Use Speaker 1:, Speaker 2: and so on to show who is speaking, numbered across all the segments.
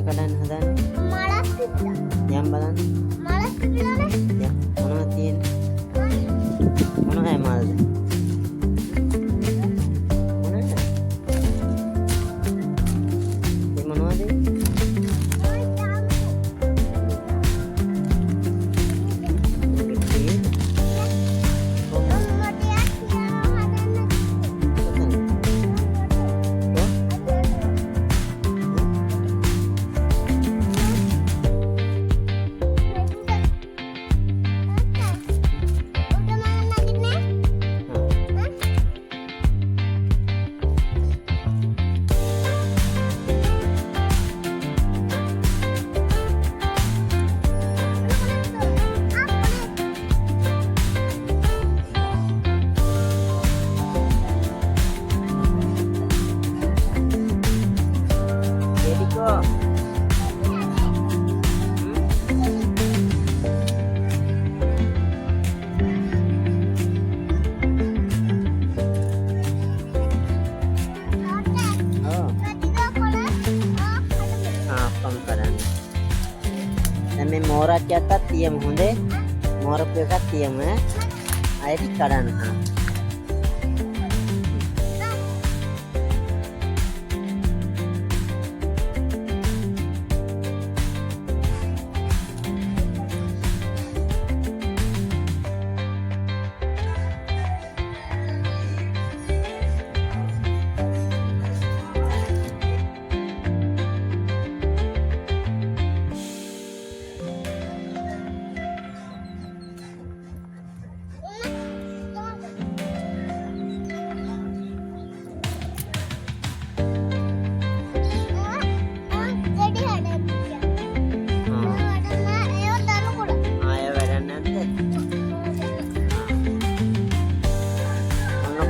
Speaker 1: කඩන්න හදන්නේ?
Speaker 2: මලක් තිබ්බා.
Speaker 1: යම් බලන්න.
Speaker 2: මලක් තිබ්බානේ.
Speaker 1: යම් මොනවද තියෙන්නේ? මොනවයි මල්ද? මොනවද? ඒ මොනවද? මේ මෝරක් යත්තක් තියමු හොඳේ මෝරපු එකක් තියමු අයිටි කඩන්න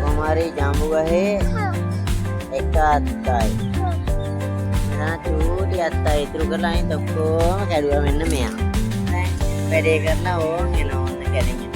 Speaker 1: हमारे जामू गहे एक अत्ताई ना चूटी अत्ताई इतरू करलाइन तक्को कैडुआ मेन्न मेया වැඩේ කරලා ඕන් එනවා ඕන්න කැරෙන්නේ